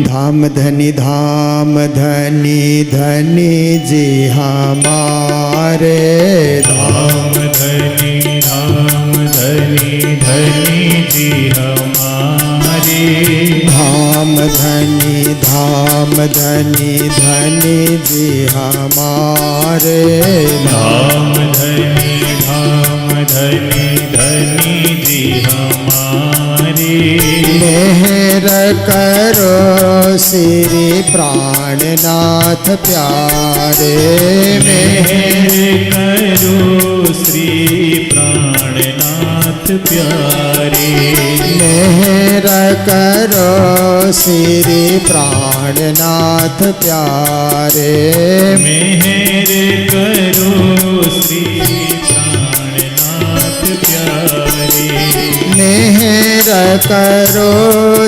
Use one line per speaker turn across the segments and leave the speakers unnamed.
धाम धनी धनी जी हमारे
धाम धनी जी हमारे
धाम धनी जी हमारे
धाम धनी जी हमारे
मेहर करो श्री प्राणनाथ प्यारे
मेहर करो श्री प्राणनाथ प्यारे
मेहर करो श्री प्राणनाथ प्यारे
मेहर करो श्री प्राणनाथ प्यारे
मेहर करो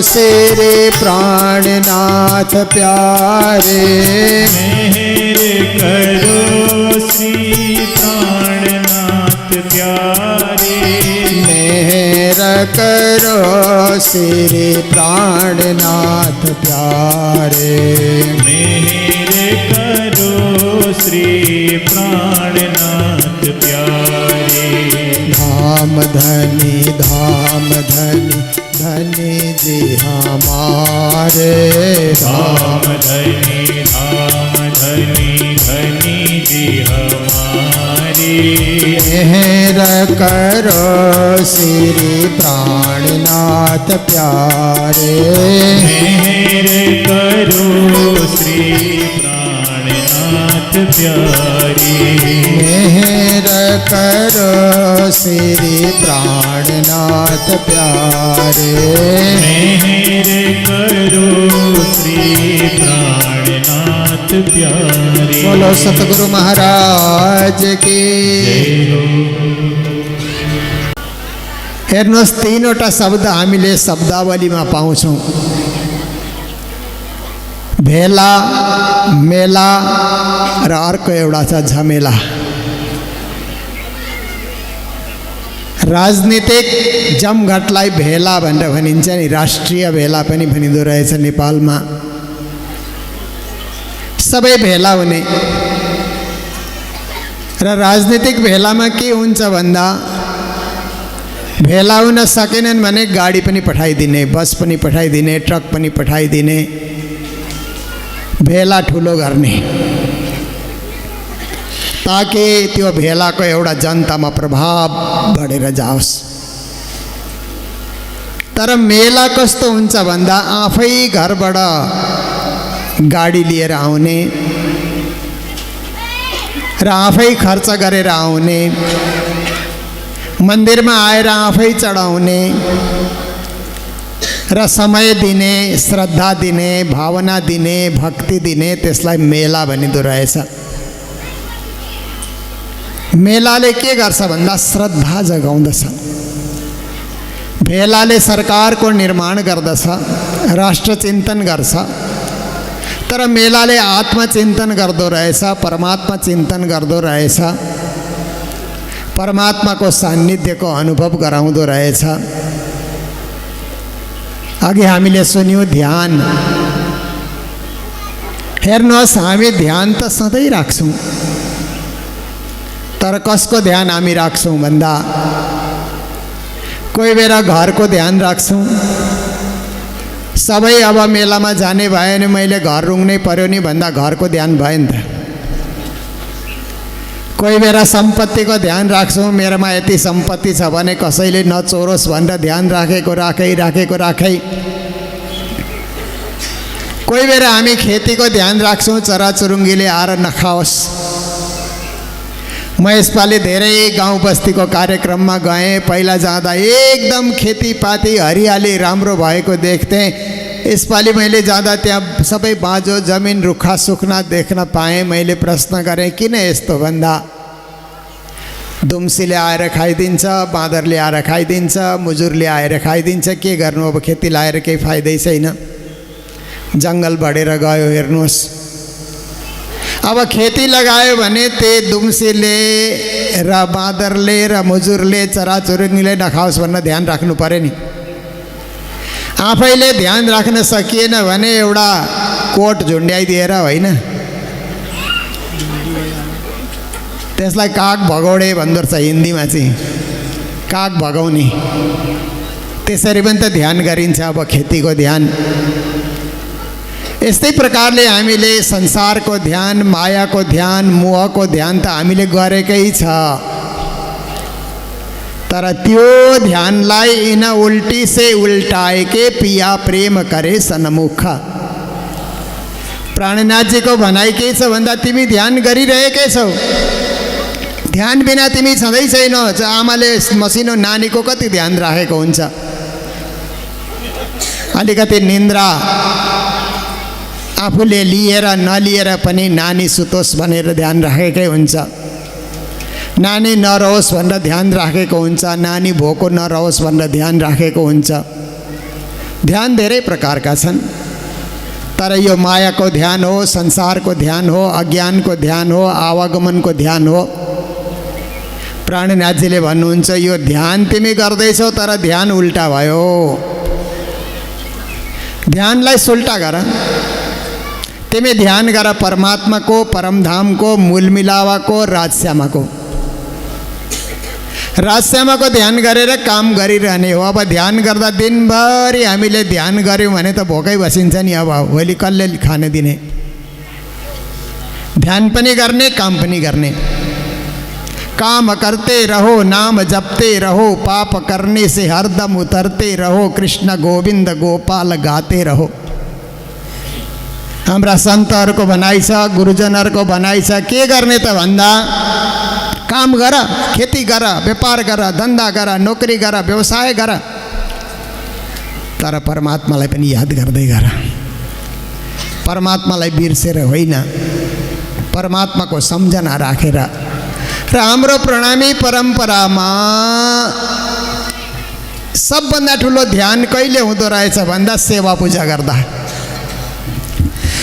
श्री प्राणनाथ प्यारे
मेहर करो श्री प्राणनाथ प्यारे
मेहर करो श्री प्राणनाथ प्यारे
मेहर करो श्री प्राणनाथ प्यारे
धाम धनी जी हमारे
धाम धनी जी हमारे
मेहर करो श्री प्राणनाथ प्यारे
मेहर करो श्री प्राणनाथ प्यारे
मेहर करो श्री प्राणनाथ प्यारे
मेहर करो श्री प्राणनाथ प्यारे
बोलो सतगुरु महाराज की हेर्नुहोस् तीनवटा शब्द हामीले शब्दावलीमा पाउँछौँ भेला मेला र अर्को एउटा छ झमेला राजनीतिक जमघटलाई भेला भनेर भनिन्छ नि राष्ट्रिय भेला पनि भनिँदो रहेछ नेपालमा सबै भेला हुने र राजनीतिक भेलामा के हुन्छ भन्दा भेला हुन सकेनन् भने गाडी पनि पठाइदिने बस पनि पठाइदिने ट्रक पनि पठाइदिने भेला ठुलो गर्ने ताकि त्यो भेलाको एउटा जनतामा प्रभाव बढेर जाओस् तर मेला कस्तो हुन्छ भन्दा आफै घरबाट गाडी लिएर आउने र आफै खर्च गरेर आउने मन्दिरमा आएर आफै चढाउने र समय दिने श्रद्धा दिने भावना दिने भक्ति दिने त्यसलाई मेला भनिँदो रहेछ मेलाले के गर्छ भन्दा श्रद्धा जगाउँदछ भेलाले सरकारको निर्माण गर्दछ राष्ट्र चिन्तन गर्छ तर मेलाले आत्मचिन्तन गर्दो रहेछ परमात्मा चिन्तन गर्दो रहेछ परमात्माको सान्निध्यको अनुभव गराउँदो रहेछ अघि हामीले सुन्यौँ ध्यान हेर्नुहोस् हामी ध्यान त सधैँ राख्छौँ तर कसको ध्यान हामी राख्छौँ भन्दा कोही बेला घरको ध्यान राख्छौँ सबै अब मेलामा जाने भयो भने मैले घर रुङ्नै पर्यो नि भन्दा घरको ध्यान भयो नि त कोही बेला सम्पत्तिको ध्यान राख्छौँ मेरोमा यति सम्पत्ति छ भने कसैले नचोरोस् भनेर ध्यान राखेको कोही बेला हामी खेतीको ध्यान राख्छौँ चराचुरुङ्गीले आएर नखाओस् म यसपालि धेरै गाउँ बस्तीको कार्यक्रममा गएँ पहिला जाँदा एकदम खेतीपाती हरियाली राम्रो भएको देख्थेँ यसपालि मैले जाँदा त्यहाँ सबै बाँझो जमिन रुखा सुक्ना देख्न पाएँ मैले प्रश्न गरेँ किन यस्तो भन्दा दुम्सीले आएर खाइदिन्छ बाँदरले आएर खाइदिन्छ मुजुरले आएर खाइदिन्छ के गर्नु अब खेती लाएर केही फाइदै छैन जङ्गल बढेर गयो हेर्नुहोस् अब खेती लगायो भने त्यही दुम्सीले र बाँदरले र मुजुरले चराचुरुङ्गीले नखाओस् भनेर ध्यान राख्नु पर्यो नि आफैले ध्यान राख्न सकिएन भने एउटा कोट झुन्ड्याइदिएर होइन, त्यसलाई काग भगौडे भन्दो रहेछ हिन्दीमा चाहिँ, काग भगाउने। त्यसरी पनि त ध्यान गरिन्छ अब खेतीको ध्यान। यस्तै प्रकारले हामीले संसारको ध्यान, मायाको ध्यान, मोहको ध्यान त हामीले गरेकै छ, तर त्यो ध्यानलाई इन उल्टी से उल्टाए के पिया प्रेम करे सन्मुख। प्राणनाथजीको भनाइ के छ भन्दा तिमी ध्यान गरिरहेकै छौ, ध्यान बिना तिमी छँदै छैनौ। आमाले मसिनो नानीको कति ध्यान राखेको हुन्छ, अलिकति निन्द्रा आफूले लिएर नलिएर पनि नानी सुतोस् भनेर ध्यान राखेकै हुन्छ, नानी नरहोस् भनेर ध्यान राखेको हुन्छ, नानी भोको नरहोस् भनेर ध्यान राखेको हुन्छ। ध्यान धेरै प्रकारका छन्, तर यो मायाको ध्यान हो, संसारको ध्यान हो, अज्ञानको ध्यान हो, आवागमनको ध्यान हो। प्राणनाथजीले भन्नुहुन्छ यो ध्यान तिमी गर्दैछौ तर ध्यान उल्टा भयो। ध्यानलाई सुल्टा गर, तिमी ध्यान गर परमात्माको, परमधामको, मूलमिलावाको, राजश्यामाको। राजश्यामाको ध्यान गरेर काम गरिरहने हो। अब ध्यान गर्दा दिनभरि हामीले ध्यान गऱ्यौँ भने त भोकै बसिन्छ नि, अब भोलि कसले खान दिने। ध्यान पनि गर्ने, काम पनि गर्ने। काम करते रहो, नाम जपते रहो, पाप करने से हरदम उतरते रहो, कृष्ण गोविंद गोपाल गाते रहो। हाम्रा सन्तहरूको भनाइ छ, गुरुजनहरूको भनाइ छ, के गर्ने त भन्दा काम गर, खेती गर, व्यापार गर, धन्दा गर, नोकरी गर, व्यवसाय गर, तर परमात्मालाई पनि याद गर्दै गर। परमात्मालाई बिर्सेर होइन, परमात्माको सम्झना राखेर। र हाम्रो प्रणामी परम्परामा सबभन्दा ठुलो ध्यान कहिले हुँदो रहेछ भन्दा सेवा पूजा गर्दा।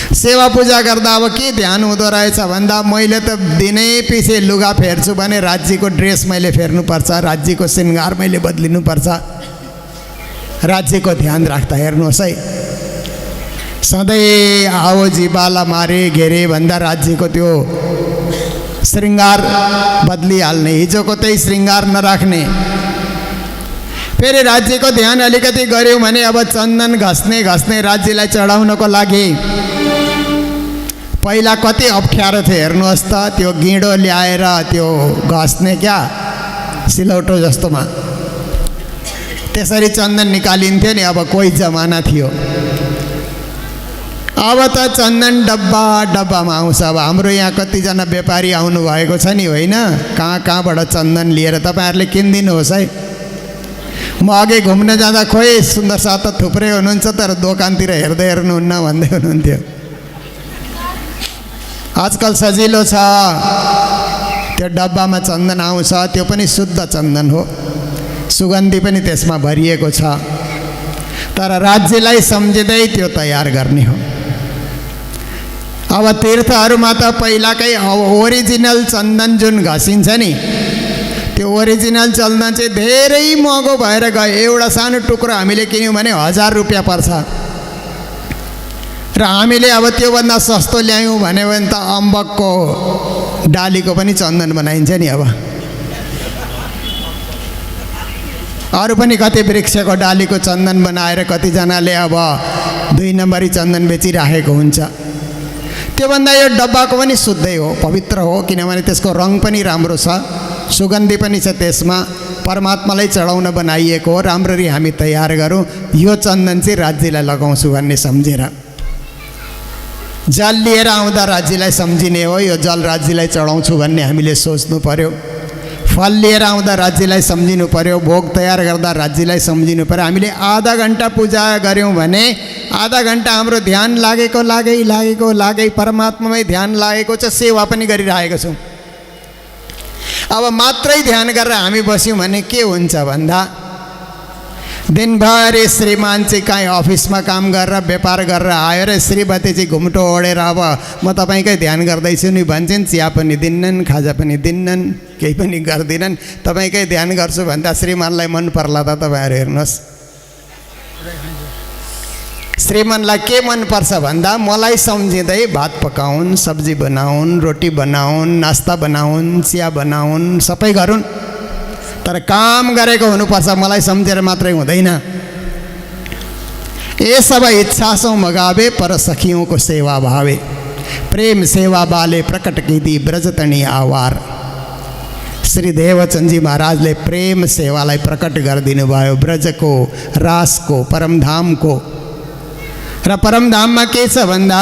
सेवा पूजा गर्दा अब के ध्यान हुँदो रहेछ भन्दा मैले त दिनै पछि लुगा फेर्छु भने राज्यको ड्रेस मैले फेर्नुपर्छ, राज्यको श्रृङ्गार मैले बदलिनुपर्छ। राज्यको ध्यान राख्दा हेर्नुहोस् है, सधैँ आओ जीवाला मारे घेरे भन्दा राज्यको त्यो श्रृङ्गार बदलिहाल्ने, हिजोको त्यही श्रृङ्गार नराख्ने। फेरि राज्यको ध्यान अलिकति गऱ्यौँ भने अब चन्दन घस्ने घस्ने राज्यलाई चढाउनको लागि पहिला कति अप्ठ्यारो थियो हेर्नुहोस् त। त्यो गिँडो ल्याएर त्यो घस्ने क्या सिलौटो जस्तोमा, त्यसरी चन्दन निकालिन्थ्यो नि। अब कोही जमाना थियो, अब त चन्दन डब्बा डब्बामा आउँछ। अब हाम्रो यहाँ कतिजना व्यापारी आउनु भएको छ नि, होइन, कहाँ कहाँबाट चन्दन लिएर तपाईँहरूले किनिदिनुहोस् है। म अघि घुम्न जाँदा खोइ सुन्दर साथ त थुप्रै हुनुहुन्छ तर दोकानतिर हेर्दै हेर्नुहुन्न भन्दै हुनुहुन्थ्यो। आजकल सजिलो छ, त्यो डब्बामा चन्दन आउँछ, त्यो पनि शुद्ध चन्दन हो, सुगन्धी पनि त्यसमा भरिएको छ। तर राज्यलाई सम्झिँदै त्यो तयार गर्ने हो। अब तीर्थहरूमा त पहिलाकै ओरिजिनल चन्दन जुन घसिन्छ नि, त्यो ओरिजिनल चन्दन चाहिँ धेरै महँगो भएर गयो। एउटा सानो टुक्रो हामीले किन्यौँ भने 1000 रुपियाँ पर्छ, र हामीले अब त्योभन्दा सस्तो ल्यायौँ भने त अम्बकको डालीको पनि चन्दन बनाइन्छ नि। अब अरू पनि कति वृक्षको डालीको चन्दन बनाएर कतिजनाले अब 2 नम्बरी चन्दन बेचिराखेको हुन्छ। त्योभन्दा यो डब्बाको पनि शुद्धै हो, पवित्र हो, किनभने त्यसको रङ पनि राम्रो छ, सुगन्धी पनि छ त्यसमा, परमात्मालाई चढाउन बनाइएको हो। राम्ररी हामी तयार गरौँ, यो चन्दन चाहिँ राज्यलाई लगाउँछु भन्ने सम्झेर। जल लिएर आउँदा राज्यलाई सम्झिने हो, यो जल राज्यलाई चढाउँछु भन्ने हामीले सोच्नु पर्यो। फल लिएर आउँदा राज्यलाई सम्झिनु पर्यो, भोग तयार गर्दा राज्यलाई सम्झिनु पर्यो। हामीले आधा घन्टा पूजा गऱ्यौँ भने आधा घन्टा हाम्रो ध्यान लागेकै परमात्मामै ध्यान लागेको छ, सेवा पनि गरिरहेको छौँ। अब मात्रै ध्यान गरेर हामी बस्यौँ भने के हुन्छ भन्दा दिनभरि श्रीमान चाहिँ कहीँ अफिसमा काम गरेर व्यापार गरेर आयो र श्रीमती चाहिँ घुम्टो ओढेर अब म तपाईँकै ध्यान गर्दैछु नि भन्छन्, चिया पनि दिन्नन्, खाजा पनि दिन्नन्, केही पनि गर्दिनन्। तपाईँकै ध्यान गर्छु भन्दा श्रीमानलाई मन पर्ला त तपाईँहरू हेर्नुहोस्। श्रीमानलाई के मनपर्छ भन्दा मलाई सम्झिँदै भात पकाउन्, सब्जी बनाउन्, रोटी बनाउन्, नास्ता बनाउन्, चिया बनाउन्, सबै गरून्, तर काम गरेको हुनुपर्छ, मलाई सम्झेर मात्रै हुँदैन। ये सब इच्छा सो मगावे पर सखियों को सेवा भावे, प्रेम सेवा बाले प्रकट कीदी ब्रजतनी आवार। श्री देवचन्दजी महाराजले प्रेम सेवालाई प्रकट गरिदिनु भयो, ब्रजको, रासको, परमधामको। र परमधाममा के छ भन्दा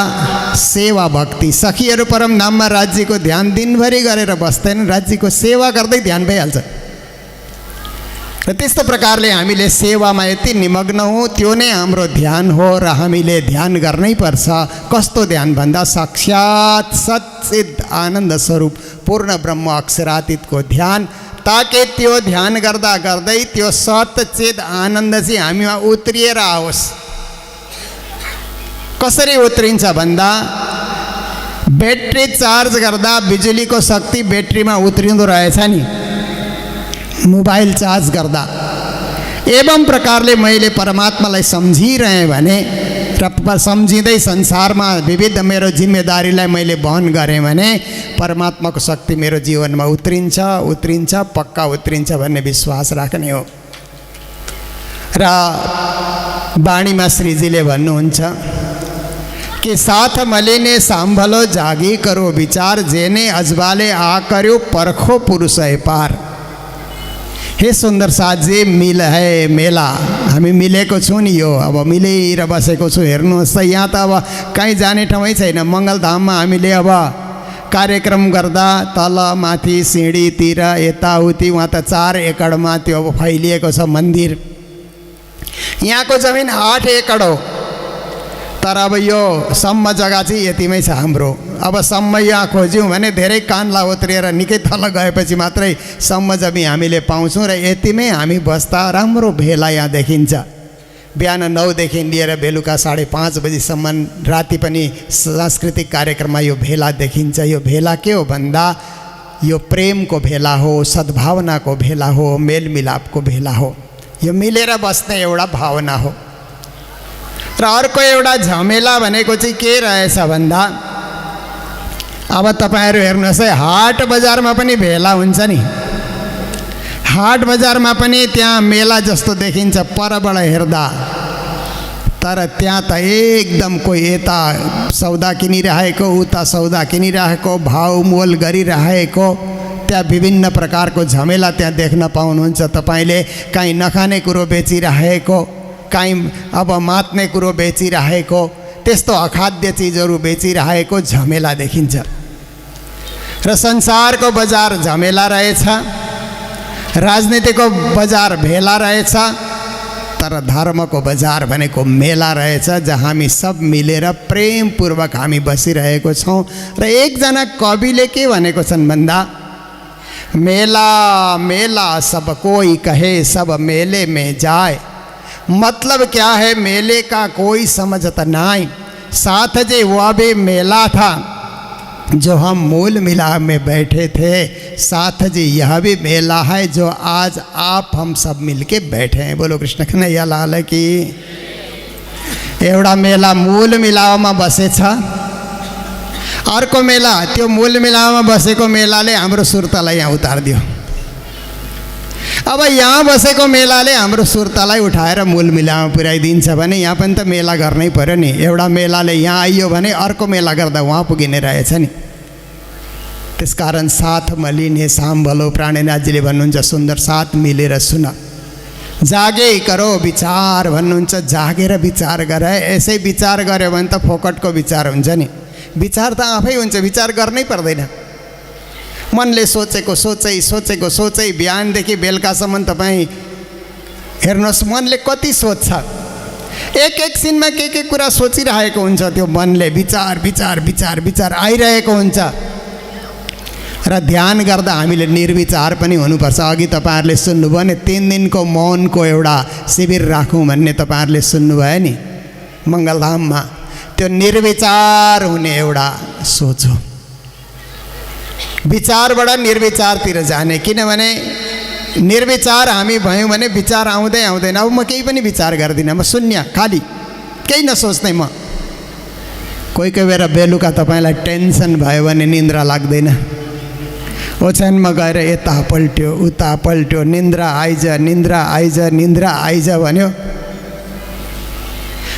सेवा भक्ति। सखीहरू परमधाममा राज्यको ध्यान दिनभरि गरेर बस्दैनन्, राज्यको सेवा गर्दै ध्यान भइहाल्छ। र त्यस्तो प्रकारले हामीले सेवामा यति निमग्न हौँ, त्यो नै हाम्रो ध्यान हो र हामीले ध्यान गर्नै पर्छ। कस्तो ध्यान भन्दा साक्षात् सच्चिद आनन्द स्वरूप पूर्ण ब्रह्म अक्षरातीतको ध्यान, ताकि त्यो ध्यान गर्दा गर्दै त्यो सच्चिद आनन्द चाहिँ हामीमा उत्रिएर आओस्। कसरी उत्रिन्छ भन्दा ब्याट्री चार्ज गर्दा बिजुलीको शक्ति ब्याट्रीमा उत्रिँदो रहेछ नि, मोबाइल चार्ज गर्दा। एवं प्रकारले मैले परमात्मालाई सम्झिरहेँ भने र सम्झिँदै संसारमा विविध मेरो जिम्मेदारीलाई मैले वहन गरेँ भने परमात्माको शक्ति मेरो जीवनमा उत्रिन्छ, उत्रिन्छ, पक्का उत्रिन्छ भन्ने विश्वास राख्ने हो। र वाणीमा श्रीजीले भन्नुहुन्छ कि साथ मलिने सांभलो जागी करो विचार, जेने अजबाले आ कर्यो परखो पुरुष है पार। हे सुन्दर साथजी, मिल है मेला, हामी मिलेको छौँ नि, यो अब मिलेर बसेको छु। हेर्नुहोस् त, यहाँ त अब कहीँ जाने ठाउँै छैन। मङ्गलधाममा हामीले अब कार्यक्रम गर्दा तल माथि सिँढीतिर यताउति वहाँ त 4 एकडमा त्यो अब फैलिएको छ मन्दिर। यहाँको जमिन 8 एकड हो, तर अब यो सम्म जग्गा चाहिँ यतिमै छ हाम्रो। अब सम्म यहाँ खोज्यौँ भने धेरै कान्ला उत्रिएर निकै तल गएपछि मात्रै सम्म जमिन हामीले पाउँछौँ र यतिमै हामी बस्दा राम्रो भेला यहाँ देखिन्छ। बिहान 9 देखि लिएर बेलुका 5:30 बजीसम्म राति पनि सांस्कृतिक कार्यक्रममा यो भेला देखिन्छ। यो भेला के हो भन्दा यो प्रेमको भेला हो, सद्भावनाको भेला हो, मेलमिलापको भेला हो। यो मिलेर बस्ने एउटा भावना हो। र अर्को एउटा झमेला भनेको चाहिँ के रहेछ भन्दा अब तपाईँहरू हेर्नुहोस् है, हाट बजारमा पनि भेला हुन्छ नि। हाट बजारमा पनि त्यहाँ मेला जस्तो देखिन्छ परबाट हेर्दा, तर त्यहाँ त एकदम कोही यता सौदा किनिरहेको, उता सौदा किनिरहेको, भावमोल गरिरहेको, त्यहाँ विभिन्न प्रकारको झमेला त्यहाँ देख्न पाउनुहुन्छ तपाईँले। काहीँ नखाने कुरो बेचिरहेको, काहीँ अब मात्ने कुरो बेचिरहेको, त्यस्तो अखाद्य चिजहरू बेचिरहेको झमेला देखिन्छ। र संसारको बजार झमेला रहेछ, राजनीतिको बजार भेला रहेछ, तर धर्मको बजार भनेको मेला रहेछ, जहाँ हामी सब मिलेर प्रेमपूर्वक हामी बसिरहेको छौँ। र एकजना कविले के भनेको छन् भन्दा मेला मेला सब कोई कहे सब मेले में जाए, मतलब क्या है मेले का कोई समझता नहीं, साथ जी वह भी मेला था जो हम मूल मिलाप में बैठे थे, साथ जी यह भी मेला है जो आज आप हम सब मिलके बैठे हैं। बोलो कृष्ण कन्हैया लाल की। एउटा मेला मूल मिलापमा बसेछ, अर्को मेला त्यो मूल मिलापमा बसेको मेलाले हाम्रो सुर्तालाई यहाँ उतारिदियो। अब यहाँ बसेको मेलाले हाम्रो सुर्तालाई उठाएर मूल मिलामा पुर्याइदिन्छ भने यहाँ पनि त मेला गर्नै पर्यो नि। एउटा मेलाले यहाँ आइयो भने अर्को मेला गर्दा वहाँ पुगिने रहेछ नि। त्यसकारण साथ मलिने साम्भलो, प्राणनाथजीले भन्नुहुन्छ सुन्दर, साथ मिलेर सुन, जागे करो विचार भन्नुहुन्छ, जागेर विचार गर। यसै विचार गर्यो भने त फोकटको विचार हुन्छ नि। विचार त आफै हुन्छ, विचार गर्नै पर्दैन। मनले सोचेको सोचै बिहानदेखि बेलुकासम्म तपाईँ हेर्नुहोस्, मनले कति सोच्छ। एक एकछिनमा के कुरा सोचिरहेको हुन्छ, त्यो मनले विचार विचार विचार विचार आइरहेको हुन्छ। र ध्यान गर्दा हामीले निर्विचार पनि हुनुपर्छ। अघि तपाईँहरूले सुन्नुभयो नि 3 दिनको मौनको एउटा शिविर राखौँ भन्ने तपाईँहरूले सुन्नुभयो नि मङ्गलधाममा। त्यो निर्विचार हुने एउटा सोच हो, विचारबाट निर्विचारतिर जाने। किनभने निर्विचार हामी भयौँ भने विचार आउँदै आउँदैन। अब म केही पनि विचार गर्दिनँ, म शून्य खाली। केही नसोच्ने म। कोही कोही बेला बेलुका तपाईँलाई टेन्सन भयो भने निन्द्रा लाग्दैन, ओछ्यानमा गएर यता पल्ट्यो उता पल्ट्यो, निन्द्रा आइज निन्द्रा आइज निन्द्रा आइज भन्यो,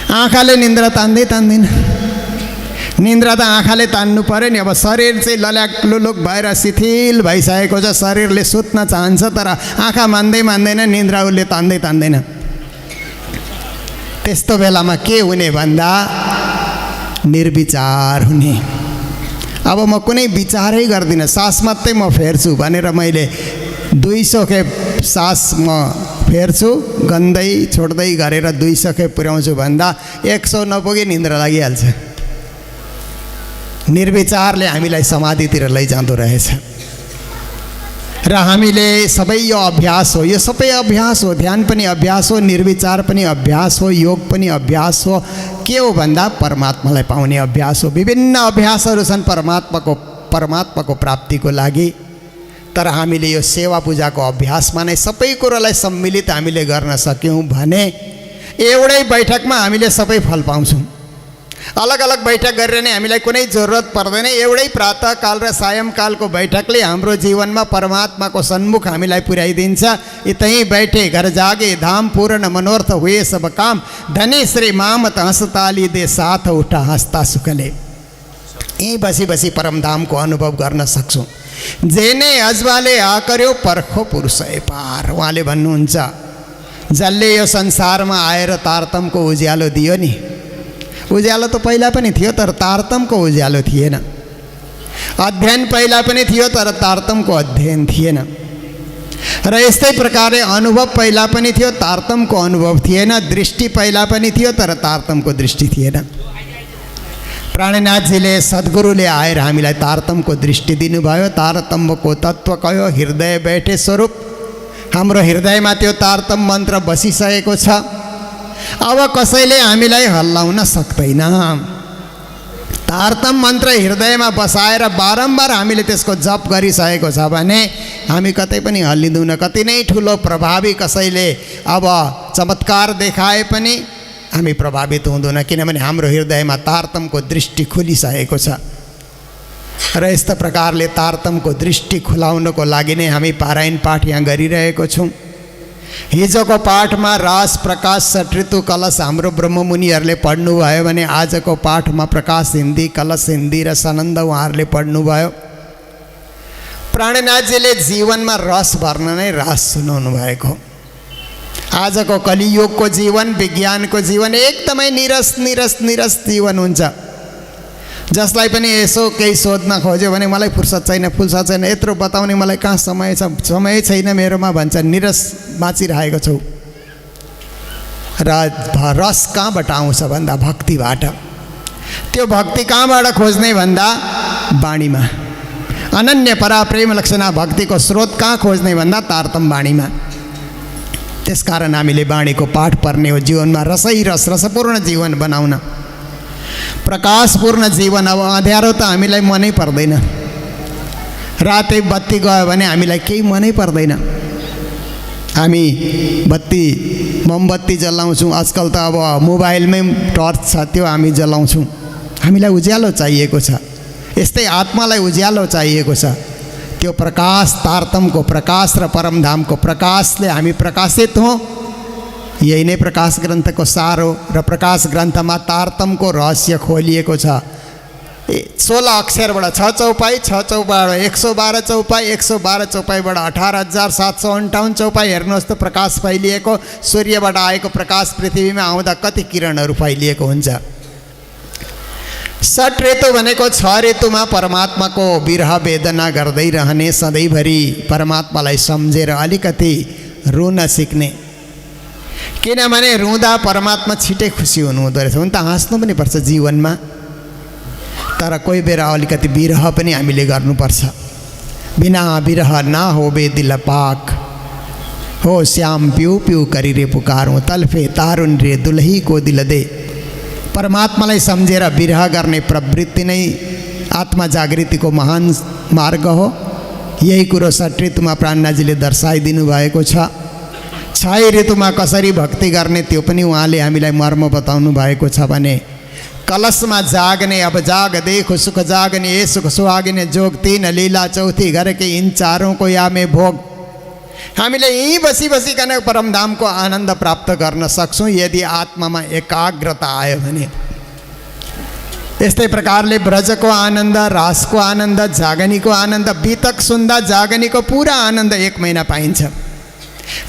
आँखाले निन्द्रा तान्दै तान्दैन। निन्द्रा त आँखाले तान्नु पऱ्यो नि। अब शरीर चाहिँ लल्याक लुलुक भएर शिथिल भइसकेको छ, शरीरले सुत्न चाहन्छ तर आँखा मान्दै मान्दैन, निन्द्रा उसले तान्दै तान्दैन। त्यस्तो बेलामा के हुने भन्दा निर्विचार हुने। अब म कुनै विचारै गर्दिनँ, सास मात्रै म फेर्छु भनेर मैले 200 खेप सास म फेर्छु, गन्दै छोड्दै गरेर 200 खेप पुर्याउँछु भन्दा 100 नपुगे निन्द्रा लागिहाल्छ। निर्विचारले हामीलाई समाधितिर लैजाँदो रहेछ। र हामीले सबै यो अभ्यास हो, यो सबै अभ्यास हो। ध्यान पनि अभ्यास हो, निर्विचार पनि अभ्यास हो, योग पनि अभ्यास हो। के हो भन्दा परमात्मालाई पाउने अभ्यास हो। विभिन्न अभ्यासहरू छन् परमात्माको प्राप्तिको लागि। तर हामीले यो सेवा पूजाको अभ्यासमा नै सबै कुरोलाई सम्मिलित हामीले गर्न सक्यौँ भने एउटै बैठकमा हामीले सबै फल पाउँछौँ। अलग अलग बैठक गरेर नै हामीलाई कुनै जरुरत पर्दैन। एउटै प्रातःकाल र सायंकालको बैठकले हाम्रो जीवनमा परमात्माको सन्मुख हामीलाई पुर्याइदिन्छ। यतै बैठे घर जागे धाम पूर्ण मनोर्थ हुए सब काम, धनी श्री मामत हँसताली दे साथ उठा हँसता सुखले। यहीँ बसी बसी परमधामको अनुभव गर्न सक्छौँ। जेने अजवाले आकर्यो पर्खो पुरुष पार। उहाँले भन्नुहुन्छ, जसले यो संसारमा आएर तारतमको उज्यालो दियो नि, उज्यालो त पहिला पनि थियो तर तारतमको उज्यालो थिएन। अध्ययन पहिला पनि थियो तर तारतमको अध्ययन थिएन। र यस्तै प्रकारले अनुभव पहिला पनि थियो, तारतमको अनुभव थिएन। दृष्टि पहिला पनि थियो तर तारतमको दृष्टि थिएन। प्राणनाथजीले सद्गुरुले आएर हामीलाई तारतमको दृष्टि दिनुभयो। तारतम्यको तत्त्व कयो, हृदय बैठे स्वरूप। हाम्रो हृदयमा त्यो तारतम मन्त्र बसिसकेको छ। अब कसैले हामीलाई हल्लाउन सक्दैन। तारतम मन्त्र हृदयमा बसाएर बारम्बार हामीले त्यसको जप गरिसकेको छ भने हामी कतै पनि हल्लिँदैनौँ। कति नै ठुलो प्रभावी कसैले अब चमत्कार देखाए पनि हामी प्रभावित हुँदैनौँ, किनभने हाम्रो हृदयमा तारतमको दृष्टि खुलिसकेको छ। र यस्तो प्रकारले तारतमको दृष्टि खुलाउनको लागि नै हामी पारायण पाठ यहाँ गरिरहेको छौँ। हिजोको पाठमा रास प्रकाश सटऋतु कलश हाम्रो ब्रह्ममुनिहरूले पढ्नुभयो भने आजको पाठमा प्रकाश हिन्दी, कलश हिन्दी र सनन्द उहाँहरूले पढ्नुभयो। प्राणनाथजीले जीवनमा रस भर्न नै रास सुनाउनु भएको। आजको कलियुगको जीवन, विज्ञानको जीवन एकदमै निरस निरस निरस जीवन हुन्छ। जसलाई पनि यसो केही सोध्न खोज्यो भने मलाई फुर्सद छैन, फुर्सद छैन, यत्रो बताउने मलाई कहाँ समय छ, समय छैन मेरोमा भन्छ। निरस बाँचिरहेको छौ। र रस कहाँबाट आउँछ भन्दा भक्तिबाट। त्यो भक्ति कहाँबाट खोज्ने भन्दा बाणीमा। अनन्य परा प्रेम लक्षणा भक्तिको स्रोत कहाँ खोज्ने भन्दा तारतम बाणीमा। त्यसकारण हामीले बाणीको पाठ पर्ने हो। जीवनमा रसै रस, रसपूर्ण जीवन बनाउन, प्रकाशपूर्ण जीवन। अब अँध्यारो त हामीलाई मनै पर्दैन। रातै बत्ती गयो भने हामीलाई केही मनै पर्दैन। हामी बत्ती मोमबत्ती जलाउँछौँ। आजकल त अब मोबाइलमै टर्च छ, त्यो हामी जलाउँछौँ। हामीलाई उज्यालो चाहिएको छ। यस्तै आत्मालाई उज्यालो चाहिएको छ। त्यो प्रकाश, तारतमको प्रकाश र परमधामको प्रकाशले हामी प्रकाशित हौँ। यही नै प्रकाश ग्रन्थको सार हो। र प्रकाश ग्रन्थमा तारतमको रहस्य खोलिएको छ। 16 अक्षरबाट 6 चौपाई, 6 चौपाईबाट 112 चौपाई, 112 चौपाईबाट 18,758 चौपाई। हेर्नुहोस् त प्रकाश फैलिएको। सूर्यबाट आएको प्रकाश पृथ्वीमा आउँदा कति किरणहरू फैलिएको हुन्छ। षट ऋतु भनेको 6 ऋतुमा परमात्माको विरह वेदना गर्दै रहने, सधैँभरि परमात्मालाई सम्झेर अलिकति रुन सिक्ने। किनभने रुँदा परमात्मा छिटै खुसी हुनुहुँदो रहेछ। हुन त हाँस्नु पनि पर्छ जीवनमा, तर कोही बेला अलिकति विरह पनि हामीले गर्नुपर्छ। बिना विरह ना होबे दिल पाक, हो श्याम पिउ पिउ करी रे पुकारूँ, तल्फे तारुन रे दुलही को दिल दे। परमात्मालाई सम्झेर विरह गर्ने प्रवृत्ति नै आत्मा जागृतिको महान मार्ग हो। यही कुरो षट ऋतुमा प्राणनाथजीले दर्शाइदिनु भएको छ। 6 ऋतुमा कसरी भक्ति गर्ने त्यो पनि उहाँले हामीलाई मर्म बताउनु भएको छ भने कलशमा जागने अब जाग देखो सुख जागने ये सुख सुहागने जोग 3 लीला चौथी घर के इन चारों को या में भोग हामीले यहीँ बसी बसिकन परमधामको आनन्द प्राप्त गर्न सक्छौँ यदि आत्मामा एकाग्रता आयो भने। यस्तै प्रकारले ब्रजको आनन्द, रासको आनन्द, जागनीको आनन्द, बितक सुन्दा जागनीको पुरा आनन्द 1 महिना पाइन्छ।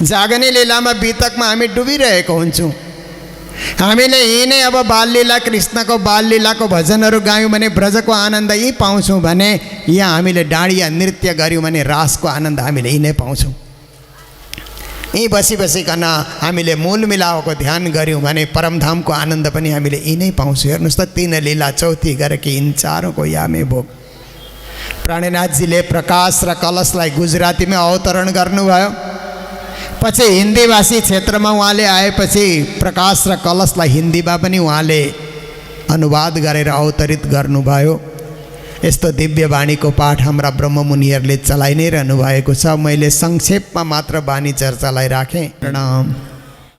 जागने लीलामा बितकमा हामी डुबिरहेको हुन्छौँ। हामीले यही नै अब बाललीला कृष्णको बाललीलाको भजनहरू गायौँ भने ब्रजको आनन्द यही पाउँछौँ भने यहाँ हामीले डाँडिया नृत्य गऱ्यौँ भने रासको आनन्द हामीले यही नै पाउँछौँ। यहीँ बसी बसिकन हामीले मूल मिलावको ध्यान गऱ्यौँ भने परमधामको आनन्द पनि हामीले यही नै पाउँछौँ। हेर्नुहोस् त 3 लीला चौथी घर कि इन चारोंको यामे भोग। प्राणनाथजीले प्रकाश र कलशलाई गुजरातीमा अवतरण गर्नुभयो। पछि हिन्दी भाषी क्षेत्रमा उहाँले आएपछि प्रकाश र कलशलाई हिन्दीमा पनि उहाँले अनुवाद गरेर अवतरित गर्नुभयो। यस्तो दिव्य वाणीको पाठ हाम्रा ब्रह्ममुनिहरूले चलाइ नै रहनु भएको छ। मैले संक्षेपमा मात्र वाणी चर्चालाई राखेँ। प्रणाम।